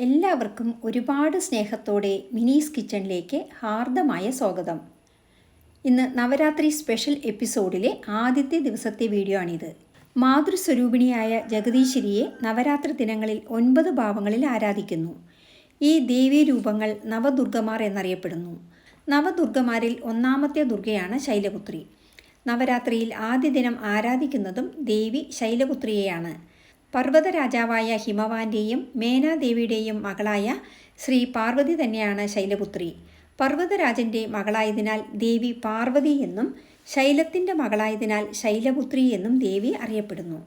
എല്ലാവർക്കും ഒരുപാട് സ്നേഹത്തോടെ മിനീസ് കിച്ചണിലേക്ക് ഹാർദമായ സ്വാഗതം. ഇന്ന് നവരാത്രി സ്പെഷ്യൽ എപ്പിസോഡിലെ ആദ്യത്തെ ദിവസത്തെ വീഡിയോ ആണിത്. മാതൃസ്വരൂപിണിയായ ജഗദീശ്വരിയെ നവരാത്രി ദിനങ്ങളിൽ 9 ഭാവങ്ങളിൽ ആരാധിക്കുന്നു. ഈ ദേവീ രൂപങ്ങൾ നവദുർഗമാർ എന്നറിയപ്പെടുന്നു. നവദുർഗമാരിൽ ഒന്നാമത്തെ ദുർഗയാണ് ശൈലപുത്രി. നവരാത്രിയിൽ ആദ്യ ദിനം ആരാധിക്കുന്നതും ദേവി ശൈലപുത്രിയെയാണ്. പർവ്വതരാജാവായ ഹിമവാന്റെയും മേനാദേവിയുടെയും മകളായ ശ്രീ പാർവതി തന്നെയാണ് ശൈലപുത്രി. പർവ്വതരാജൻ്റെ മകളായതിനാൽ ദേവി പാർവതി എന്നും ശൈലത്തിൻ്റെ മകളായതിനാൽ ശൈലപുത്രി എന്നും ദേവി അറിയപ്പെടുന്നു.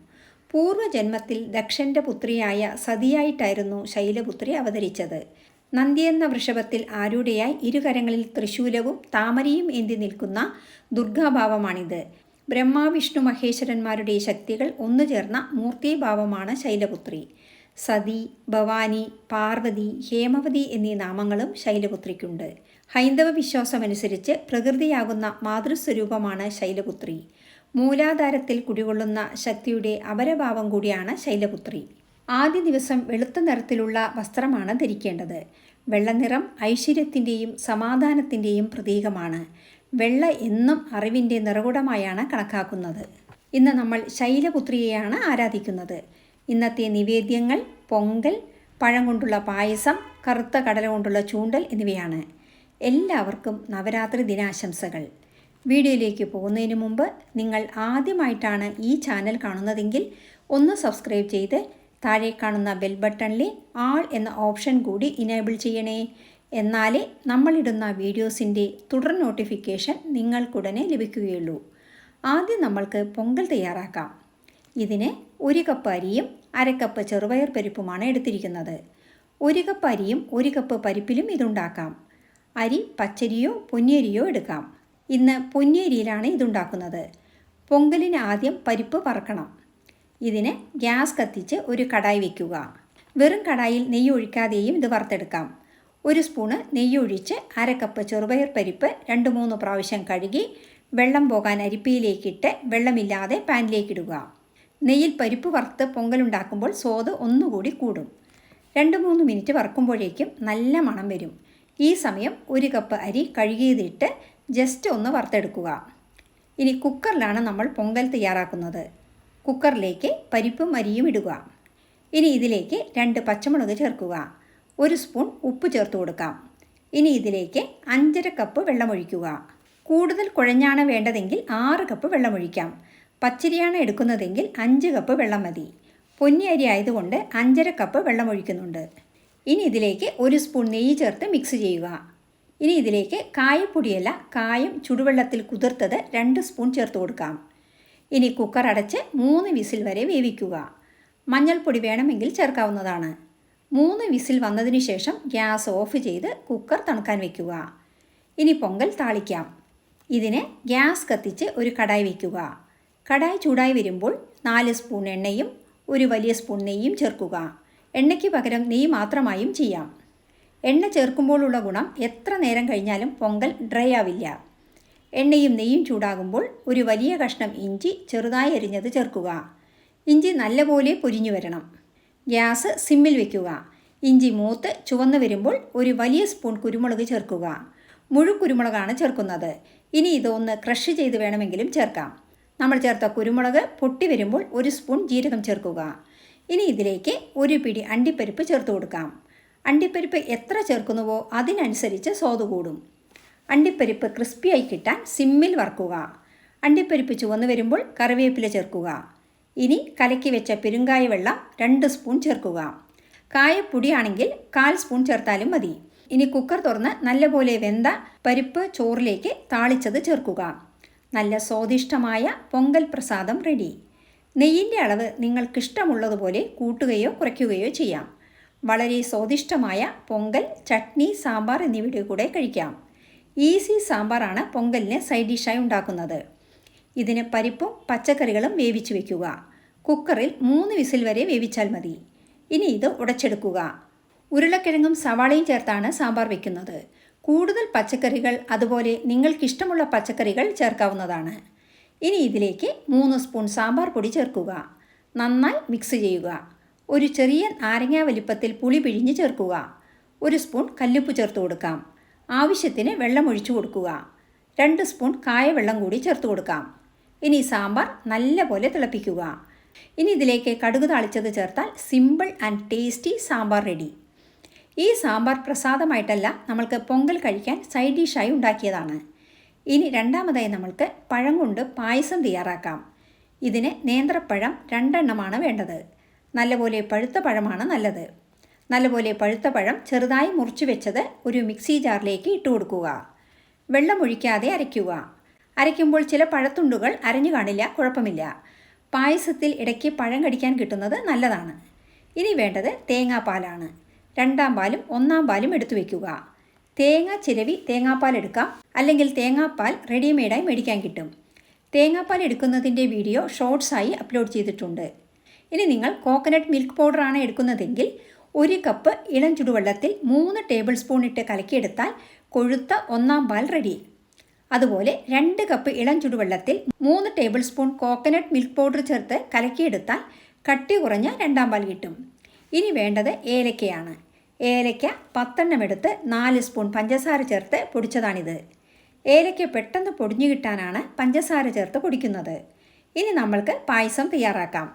പൂർവ്വജന്മത്തിൽ ദക്ഷൻ്റെ പുത്രിയായ സതിയായിട്ടായിരുന്നു ശൈലപുത്രി അവതരിച്ചത്. നന്ദി എന്ന വൃഷഭത്തിൽ ആരൂഢയായി ഇരുകരങ്ങളിൽ ത്രിശൂലവും താമരയും ഏന്തി നിൽക്കുന്ന ദുർഗാഭാവമാണിത്. ബ്രഹ്മ വിഷ്ണു മഹേശ്വരന്മാരുടെ ശക്തികൾ ഒന്നുചേർന്ന മൂർത്തിഭാവമാണ് ശൈലപുത്രി. സതി, ഭവാനി, പാർവതി, ഹേമവതി എന്നീ നാമങ്ങളും ശൈലപുത്രിക്കുണ്ട്. ഹൈന്ദവ വിശ്വാസമനുസരിച്ച് പ്രകൃതിയാകുന്ന മാതൃസ്വരൂപമാണ് ശൈലപുത്രി. മൂലാധാരത്തിൽ കുടികൊള്ളുന്ന ശക്തിയുടെ അപരഭാവം കൂടിയാണ് ശൈലപുത്രി. ആദ്യ ദിവസം വെളുത്ത നിറത്തിലുള്ള വസ്ത്രമാണ് ധരിക്കേണ്ടത്. വെള്ളനിറം ഐശ്വര്യത്തിൻ്റെയും സമാധാനത്തിൻ്റെയും പ്രതീകമാണ്. വെള്ള എന്നും അറിവിൻ്റെ നിറകുടമായാണ് കണക്കാക്കുന്നത്. ഇന്ന് നമ്മൾ ശൈലപുത്രിയെയാണ് ആരാധിക്കുന്നത്. ഇന്നത്തെ നിവേദ്യങ്ങൾ പൊങ്കൽ, പഴം കൊണ്ടുള്ള പായസം, കറുത്ത കടല കൊണ്ടുള്ള ചൂണ്ടൽ എന്നിവയാണ്. എല്ലാവർക്കും നവരാത്രി ദിനാശംസകൾ. വീഡിയോയിലേക്ക് പോകുന്നതിന് മുമ്പ് നിങ്ങൾ ആദ്യമായിട്ടാണ് ഈ ചാനൽ കാണുന്നതെങ്കിൽ ഒന്ന് സബ്സ്ക്രൈബ് ചെയ്ത് താഴെ കാണുന്ന ബെൽ ബട്ടണിലെ ആൾ എന്ന ഓപ്ഷൻ കൂടി ഇനേബിൾ ചെയ്യണേ. എന്നാലേ നമ്മളിടുന്ന വീഡിയോസിൻ്റെ തുടർ നോട്ടിഫിക്കേഷൻ നിങ്ങൾക്കുടനെ ലഭിക്കുകയുള്ളൂ. ആദ്യം നമ്മൾക്ക് പൊങ്കൽ തയ്യാറാക്കാം. ഇതിന് 1 കപ്പ് അരിയും 1/2 കപ്പ് ചെറുപയർ പരിപ്പുമാണ് എടുത്തിരിക്കുന്നത്. 1 കപ്പ് അരിയും 1 കപ്പ് പരിപ്പിലും ഇതുണ്ടാക്കാം. അരി പച്ചരിയോ പൊന്നിയരിയോ എടുക്കാം. ഇന്ന് പൊന്നിയരിയിലാണ് ഇതുണ്ടാക്കുന്നത്. പൊങ്കലിന് ആദ്യം പരിപ്പ് വറക്കണം. ഇതിന് ഗ്യാസ് കത്തിച്ച് ഒരു കടായി വയ്ക്കുക. വെറും കടായിൽ നെയ്യ് ഒഴിക്കാതെയും ഇത് വറുത്തെടുക്കാം. 1 സ്പൂണ് നെയ്യ് ഒഴിച്ച് 1/2 കപ്പ് ചെറുപയർ പരിപ്പ് 2-3 പ്രാവശ്യം കഴുകി വെള്ളം പോകാൻ അരിപ്പയിലേക്കിട്ട് വെള്ളമില്ലാതെ പാനിലേക്കിടുക. നെയ്യിൽ പരിപ്പ് വറുത്ത് പൊങ്കലുണ്ടാക്കുമ്പോൾ സ്വാദ് ഒന്നുകൂടി കൂടും. 2-3 മിനിറ്റ് വറുക്കുമ്പോഴേക്കും നല്ല മണം വരും. ഈ സമയം 1 കപ്പ് അരി കഴുകിയതിട്ട് ജസ്റ്റ് ഒന്ന് വറുത്തെടുക്കുക. ഇനി കുക്കറിലാണ് നമ്മൾ പൊങ്കൽ തയ്യാറാക്കുന്നത്. കുക്കറിലേക്ക് പരിപ്പും അരിയും ഇടുക. ഇനി ഇതിലേക്ക് 2 പച്ചമുളക് ചേർക്കുക. 1 സ്പൂൺ ഉപ്പ് ചേർത്ത് കൊടുക്കാം. ഇനി ഇതിലേക്ക് 5.5 കപ്പ് വെള്ളമൊഴിക്കുക. കൂടുതൽ കുഴഞ്ഞാണ് വേണ്ടതെങ്കിൽ 6 കപ്പ് വെള്ളമൊഴിക്കാം. പച്ചരിയാണ് എടുക്കുന്നതെങ്കിൽ 5 കപ്പ് വെള്ളം മതി. പൊന്നി അരി ആയതുകൊണ്ട് 5.5 കപ്പ് വെള്ളമൊഴിക്കുന്നുണ്ട്. ഇനി ഇതിലേക്ക് 1 സ്പൂൺ നെയ്യ് ചേർത്ത് മിക്സ് ചെയ്യുക. ഇനി ഇതിലേക്ക് കായപ്പൊടിയല്ല, കായം ചുടുവെള്ളത്തിൽ കുതിർത്തത് 2 സ്പൂൺ ചേർത്ത് കൊടുക്കാം. ഇനി കുക്കർ അടച്ച് 3 വിസിൽ വരെ വേവിക്കുക. മഞ്ഞൾപ്പൊടി വേണമെങ്കിൽ ചേർക്കാവുന്നതാണ്. 3 വിസിൽ വന്നതിന് ശേഷം ഗ്യാസ് ഓഫ് ചെയ്ത് കുക്കർ തണുക്കാൻ വയ്ക്കുക. ഇനി പൊങ്കൽ താളിക്കാം. ഇതിന് ഗ്യാസ് കത്തിച്ച് ഒരു കടായി വയ്ക്കുക. കടായി ചൂടായി വരുമ്പോൾ 4 സ്പൂൺ എണ്ണയും 1 വലിയ സ്പൂൺ നെയ്യും ചേർക്കുക. എണ്ണയ്ക്ക് പകരം നെയ്യ് മാത്രമായും ചെയ്യാം. എണ്ണ ചേർക്കുമ്പോഴുള്ള ഗുണം എത്ര നേരം കഴിഞ്ഞാലും പൊങ്കൽ ഡ്രൈ ആവില്ല. എണ്ണയും നെയ്യും ചൂടാകുമ്പോൾ 1 വലിയ കഷ്ണം ഇഞ്ചി ചെറുതായി അരിഞ്ഞത് ചേർക്കുക. ഇഞ്ചി നല്ലപോലെ പൊരിഞ്ഞു വരണം. ഗ്യാസ് സിമ്മിൽ വയ്ക്കുക. ഇഞ്ചി മൂത്ത് ചുവന്ന് വരുമ്പോൾ 1 വലിയ സ്പൂൺ കുരുമുളക് ചേർക്കുക. മുഴുക്കുരുമുളകാണ് ചേർക്കുന്നത്. ഇനി ഇതൊന്ന് ക്രഷ് ചെയ്ത് വേണമെങ്കിലും ചേർക്കാം. നമ്മൾ ചേർത്ത കുരുമുളക് പൊട്ടി വരുമ്പോൾ 1 സ്പൂൺ ജീരകം ചേർക്കുക. ഇനി ഇതിലേക്ക് 1 പിടി അണ്ടിപ്പരിപ്പ് ചേർത്ത് കൊടുക്കാം. അണ്ടിപ്പരിപ്പ് എത്ര ചേർക്കുന്നുവോ അതിനനുസരിച്ച് സ്വാദ് കൂടും. അണ്ടിപ്പരിപ്പ് ക്രിസ്പിയായി കിട്ടാൻ സിമ്മിൽ വറുക്കുക. അണ്ടിപ്പരിപ്പ് ചുവന്ന് വരുമ്പോൾ കറിവേപ്പില ചേർക്കുക. ഇനി കലക്കി വെച്ച പെരുങ്കായ വെള്ളം 2 സ്പൂൺ ചേർക്കുക. കായപ്പൊടിയാണെങ്കിൽ 1/4 സ്പൂൺ ചേർത്താലും മതി. ഇനി കുക്കർ തുറന്ന് നല്ലപോലെ വെന്ത പരിപ്പ് ചോറിലേക്ക് താളിച്ചത് ചേർക്കുക. നല്ല സ്വാദിഷ്ടമായ പൊങ്കൽ പ്രസാദം റെഡി. നെയ്യിൻ്റെ അളവ് നിങ്ങൾക്കിഷ്ടമുള്ളതുപോലെ കൂട്ടുകയോ കുറയ്ക്കുകയോ ചെയ്യാം. വളരെ സ്വാദിഷ്ടമായ പൊങ്കൽ, ചട്നി, സാമ്പാർ എന്നിവയുടെ കൂടെ കഴിക്കാം. ഈസി സാമ്പാറാണ് പൊങ്കലിന് സൈഡ് ഡിഷായി ഉണ്ടാക്കുന്നത്. ഇതിന് പരിപ്പും പച്ചക്കറികളും വേവിച്ച് വയ്ക്കുക. കുക്കറിൽ 3 വിസിൽ വരെ വേവിച്ചാൽ മതി. ഇനി ഇത് ഉടച്ചെടുക്കുക. ഉരുളക്കിഴങ്ങും സവാളയും ചേർത്താണ് സാമ്പാർ വയ്ക്കുന്നത്. കൂടുതൽ പച്ചക്കറികൾ അതുപോലെ നിങ്ങൾക്കിഷ്ടമുള്ള പച്ചക്കറികൾ ചേർക്കാവുന്നതാണ്. ഇനി ഇതിലേക്ക് 3 സ്പൂൺ സാമ്പാർ പൊടി ചേർക്കുക. നന്നായി മിക്സ് ചെയ്യുക. ഒരു ചെറിയ നാരങ്ങ വലിപ്പത്തിൽ പുളി പിഴിഞ്ഞ് ചേർക്കുക. 1 സ്പൂൺ കല്ലുപ്പ് ചേർത്ത് കൊടുക്കാം. ആവശ്യത്തിന് വെള്ളം ഒഴിച്ചു കൊടുക്കുക. 2 സ്പൂൺ കായവെള്ളം കൂടി ചേർത്ത് കൊടുക്കാം. ഇനി സാമ്പാർ നല്ലപോലെ തിളപ്പിക്കുക. ഇനി ഇതിലേക്ക് കടുക് താളിച്ചത് ചേർത്താൽ simple and tasty sambar ready. ഈ സാമ്പാർ പ്രസാദമായിട്ടല്ല, നമ്മൾക്ക് പൊങ്കൽ കഴിക്കാൻ സൈഡ് ഡിഷായി ഉണ്ടാക്കിയതാണ്. ഇനി രണ്ടാമതായി നമ്മൾക്ക് പഴം കൊണ്ട് പായസം തയ്യാറാക്കാം. ഇതിന് നേന്ത്രപ്പഴം 2 എണ്ണമാണ് വേണ്ടത്. നല്ലപോലെ പഴുത്ത പഴമാണ് നല്ലത്. നല്ലപോലെ പഴുത്ത പഴം ചെറുതായി മുറിച്ച് വെച്ചത് ഒരു മിക്സി ജാറിലേക്ക് ഇട്ട് കൊടുക്കുക. വെള്ളമൊഴിക്കാതെ അരയ്ക്കുക. അരയ്ക്കുമ്പോൾ ചില പഴത്തുണ്ടുകൾ അരഞ്ഞു കാണില്ല, കുഴപ്പമില്ല. പായസത്തിൽ ഇടയ്ക്ക് പഴം കടിക്കാൻ കിട്ടുന്നത് നല്ലതാണ്. ഇനി വേണ്ടത് തേങ്ങാപ്പാലാണ്. 2ാം പാലും 1ാം പാലും എടുത്തു വയ്ക്കുക. തേങ്ങ ചിരവി തേങ്ങാപ്പാൽ എടുക്കാം, അല്ലെങ്കിൽ തേങ്ങാപ്പാൽ റെഡിമെയ്ഡായി മേടിക്കാൻ കിട്ടും. തേങ്ങാപ്പാൽ എടുക്കുന്നതിൻ്റെ വീഡിയോ ഷോർട്സായി അപ്ലോഡ് ചെയ്തിട്ടുണ്ട്. ഇനി നിങ്ങൾ കോക്കനട്ട് മിൽക്ക് പൗഡറാണ് എടുക്കുന്നതെങ്കിൽ 1 കപ്പ് ഇളം ചുടുവെള്ളത്തിൽ 3 ടേബിൾ സ്പൂൺ ഇട്ട് കലക്കിയെടുത്താൽ കൊഴുത്ത 1ാം പാൽ റെഡി. അതുപോലെ 2 കപ്പ് ഇളം ചുടുവെള്ളത്തിൽ 3 table spoon coconut milk powder ചേർത്ത് കലക്കിയെടുത്താൽ കട്ടി കുറഞ്ഞ 2ാം പാൽ കിട്ടും. ഇനി വേണ്ടത് ഏലക്കയാണ്. ഏലക്ക 10 എണ്ണം എടുത്ത് 4 സ്പൂൺ പഞ്ചസാര ചേർത്ത് പൊടിച്ചതാണിത്. ഏലക്ക പെട്ടെന്ന് പൊടിഞ്ഞു കിട്ടാനാണ് പഞ്ചസാര ചേർത്ത് പൊടിക്കുന്നത്. ഇനി നമ്മൾക്ക് പായസം തയ്യാറാക്കാം.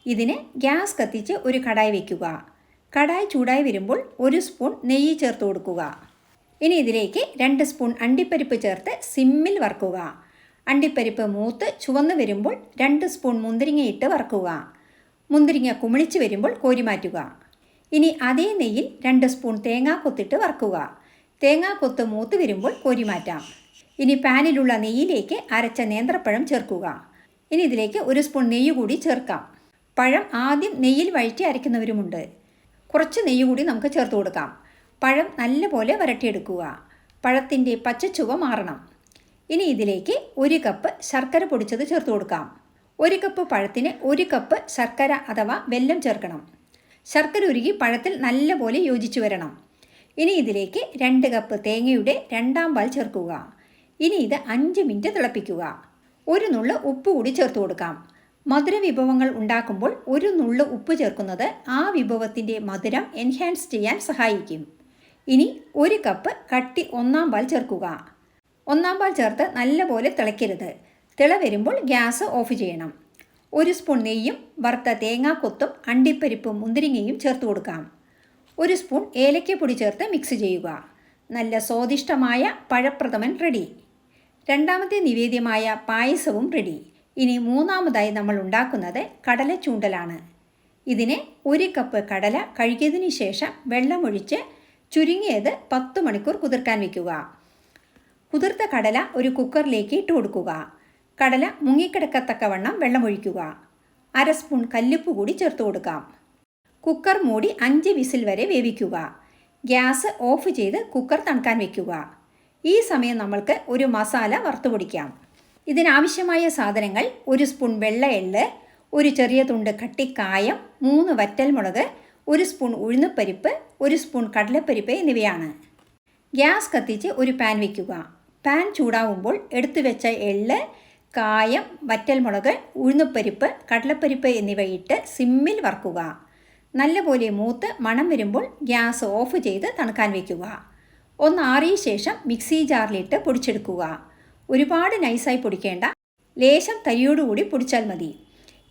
ഇതിന് ഗ്യാസ് കത്തിച്ച് ഒരു കടായി വയ്ക്കുക. കടായി ചൂടായി വരുമ്പോൾ 1 സ്പൂൺ നെയ്യ് ചേർത്ത് കൊടുക്കുക. ഇനി ഇതിലേക്ക് 2 സ്പൂൺ അണ്ടിപ്പരിപ്പ് ചേർത്ത് സിമ്മിൽ വറുക്കുക. അണ്ടിപ്പരിപ്പ് മൂത്ത് ചുവന്ന് വരുമ്പോൾ 2 സ്പൂൺ മുന്തിരിങ്ങ ഇട്ട് വറുക്കുക. മുന്തിരിങ്ങ കുമിളിച്ച് വരുമ്പോൾ കോരി മാറ്റുക. ഇനി അതേ നെയ്യിൽ 2 സ്പൂൺ തേങ്ങാക്കൊത്തിട്ട് വറുക്കുക. തേങ്ങാക്കൊത്ത് മൂത്ത് വരുമ്പോൾ കോരി മാറ്റാം. ഇനി പാനിലുള്ള നെയ്യിലേക്ക് അരച്ച നേന്ത്രപ്പഴം ചേർക്കുക. ഇനി ഇതിലേക്ക് 1 സ്പൂൺ നെയ്യ് കൂടി ചേർക്കാം. പഴം ആദ്യം നെയ്യിൽ വഴറ്റി അരയ്ക്കുന്നവരുമുണ്ട്. കുറച്ച് നെയ്യ് കൂടി നമുക്ക് ചേർത്ത് കൊടുക്കാം. പഴം നല്ലപോലെ വരട്ടിയെടുക്കുക. പഴത്തിൻ്റെ പച്ചച്ചുവ മാറണം. ഇനി ഇതിലേക്ക് 1 കപ്പ് ശർക്കര പൊടിച്ചത് ചേർത്ത് കൊടുക്കാം. 1 കപ്പ് പഴത്തിന് 1 കപ്പ് ശർക്കര അഥവാ വെല്ലം ചേർക്കണം. ശർക്കര ഉരുകി പഴത്തിൽ നല്ലപോലെ യോജിച്ചു വരണം. ഇനി ഇതിലേക്ക് 2 കപ്പ് തേങ്ങയുടെ 2ാം പാൽ ചേർക്കുക. ഇനി ഇത് 5 മിനിറ്റ് തിളപ്പിക്കുക. 1 നുള്ള് ഉപ്പ് കൂടി ചേർത്ത് കൊടുക്കാം. മധുര വിഭവങ്ങൾ ഉണ്ടാക്കുമ്പോൾ 1 നുള്ള് ഉപ്പ് ചേർക്കുന്നത് ആ വിഭവത്തിൻ്റെ മധുരം എൻഹാൻസ് ചെയ്യാൻ സഹായിക്കും. ഇനി 1 കപ്പ് കട്ടി 1ാം പാൽ ചേർക്കുക. 1ാം പാൽ ചേർത്ത് നല്ലപോലെ തിളയ്ക്കരുത്. തിള വരുമ്പോൾ ഗ്യാസ് ഓഫ് ചെയ്യണം. 1 സ്പൂൺ നെയ്യും വറുത്ത തേങ്ങാക്കൊത്തും അണ്ടിപ്പരിപ്പും മുന്തിരിങ്ങയും ചേർത്ത് കൊടുക്കാം. 1 സ്പൂൺ ഏലക്കപ്പൊടി ചേർത്ത് മിക്സ് ചെയ്യുക. നല്ല സ്വാദിഷ്ടമായ പഴപ്രഥമൻ റെഡി. രണ്ടാമത്തെ നിവേദ്യമായ പായസവും റെഡി. ഇനി മൂന്നാമതായി നമ്മൾ ഉണ്ടാക്കുന്നത് കടല ചൂണ്ടലാണ്. ഇതിന് 1 കപ്പ് കടല കഴുകിയതിന് ശേഷം വെള്ളമൊഴിച്ച് ചുരുങ്ങിയത് 10 മണിക്കൂർ കുതിർക്കാൻ വയ്ക്കുക. കുതിർത്ത കടല ഒരു കുക്കറിലേക്ക് ഇട്ട് കൊടുക്കുക. കടല മുങ്ങിക്കിടക്കത്തക്കവണ്ണം വെള്ളമൊഴിക്കുക. 1/2 സ്പൂൺ കല്ലുപ്പ് കൂടി ചേർത്ത് കൊടുക്കാം. കുക്കർ മൂടി 5 വിസിൽ വരെ വേവിക്കുക. ഗ്യാസ് ഓഫ് ചെയ്ത് കുക്കർ തണുക്കാൻ വയ്ക്കുക. ഈ സമയം നമ്മൾക്ക് ഒരു മസാല വറുത്ത് പൊടിക്കാം. ഇതിനാവശ്യമായ സാധനങ്ങൾ: 1 സ്പൂൺ വെള്ള എള്ള്, 1 ചെറിയ തുണ്ട് കട്ടിക്കായം, 3 വറ്റൽമുളക്, 1 സ്പൂൺ ഉഴുന്നുപരിപ്പ്, 1 സ്പൂൺ കടലപ്പരിപ്പ് എന്നിവയാണ്. ഗ്യാസ് കത്തിച്ച് ഒരു പാൻ വയ്ക്കുക. പാൻ ചൂടാവുമ്പോൾ എടുത്തു വെച്ച എള്ള്, കായം, വറ്റൽമുളക്, ഉഴുന്നുപരിപ്പ്, കടലപ്പരിപ്പ് എന്നിവ ഇട്ട് സിമ്മിൽ വറുക്കുക. നല്ലപോലെ മൂത്ത് മണം വരുമ്പോൾ ഗ്യാസ് ഓഫ് ചെയ്ത് തണുക്കാൻ വയ്ക്കുക. ഒന്ന് ആറിയ ശേഷം മിക്സി ജാറിലിട്ട് പൊടിച്ചെടുക്കുക. ഒരുപാട് നൈസായി പൊടിക്കേണ്ട, ലേശം തരിയോടുകൂടി പൊടിച്ചാൽ മതി.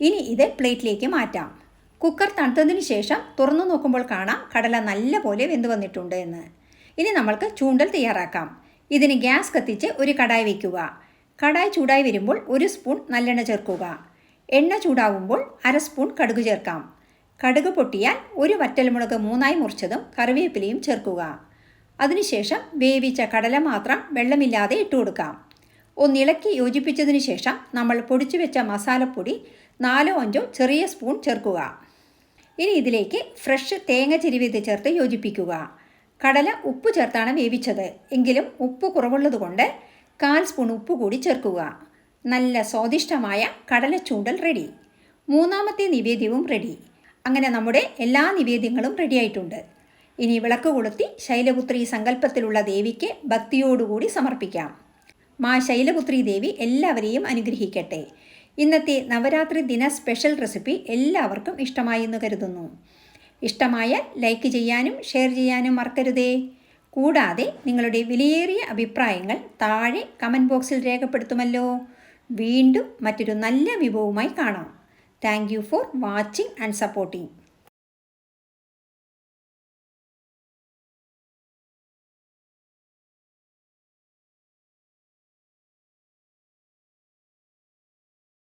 ഇനി ഇത് പ്ലേറ്റിലേക്ക് മാറ്റാം. കുക്കർ തണുത്തതിന് ശേഷം തുറന്നു നോക്കുമ്പോൾ കാണാം കടല നല്ലപോലെ വെന്ത് വന്നിട്ടുണ്ട് എന്ന്. ഇനി നമ്മൾക്ക് ചൂണ്ടൽ തയ്യാറാക്കാം. ഇതിന് ഗ്യാസ് കത്തിച്ച് ഒരു കടായി വയ്ക്കുക. കടായി ചൂടായി വരുമ്പോൾ 1 സ്പൂൺ നല്ലെണ്ണ ചേർക്കുക. എണ്ണ ചൂടാവുമ്പോൾ 1/2 സ്പൂൺ കടുക് ചേർക്കാം. കടുക് പൊട്ടിയാൽ 1 വറ്റൽമുളക് 3ആയി മുറിച്ചതും കറിവേപ്പിലയും ചേർക്കുക. അതിനുശേഷം വേവിച്ച കടല മാത്രം വെള്ളമില്ലാതെ ഇട്ട് കൊടുക്കാം. ഒന്നിളക്കി യോജിപ്പിച്ചതിന് ശേഷം നമ്മൾ പൊടിച്ചു വെച്ച മസാലപ്പൊടി 4-5 ചെറിയ സ്പൂൺ ചേർക്കുക. ഇനി ഇതിലേക്ക് ഫ്രഷ് തേങ്ങ ചിരവിയത് ചേർത്ത് യോജിപ്പിക്കുക. കടല ഉപ്പ് ചേർത്താണ് വേവിച്ചത്, എങ്കിലും ഉപ്പ് കുറവുള്ളതുകൊണ്ട് 1/4 സ്പൂൺ ഉപ്പ് കൂടി ചേർക്കുക. നല്ല സ്വാദിഷ്ടമായ കടല ചൂണ്ടൽ റെഡി. മൂന്നാമത്തെ നിവേദ്യവും റെഡി. അങ്ങനെ നമ്മുടെ എല്ലാ നിവേദ്യങ്ങളും റെഡിയായിട്ടുണ്ട്. ഇനി വിളക്ക് കൊളുത്തി ശൈലപുത്രി സങ്കല്പത്തിലുള്ള ദേവിക്ക് ഭക്തിയോടുകൂടി സമർപ്പിക്കാം. മാ ശൈലപുത്രി ദേവി എല്ലാവരെയും അനുഗ്രഹിക്കട്ടെ. ഇന്നത്തെ നവരാത്രി ദിന സ്പെഷ്യൽ റെസിപ്പി എല്ലാവർക്കും ഇഷ്ടമായി എന്ന് കരുതുന്നു. ഇഷ്ടമായാൽ ലൈക്ക് ചെയ്യാനും ഷെയർ ചെയ്യാനും മറക്കരുതേ. കൂടാതെ നിങ്ങളുടെ വിലയേറിയ അഭിപ്രായങ്ങൾ താഴെ കമൻറ്റ് ബോക്സിൽ രേഖപ്പെടുത്തുമല്ലോ. വീണ്ടും മറ്റൊരു നല്ല വിഭവവുമായി കാണാം. Thank you for watching and supporting.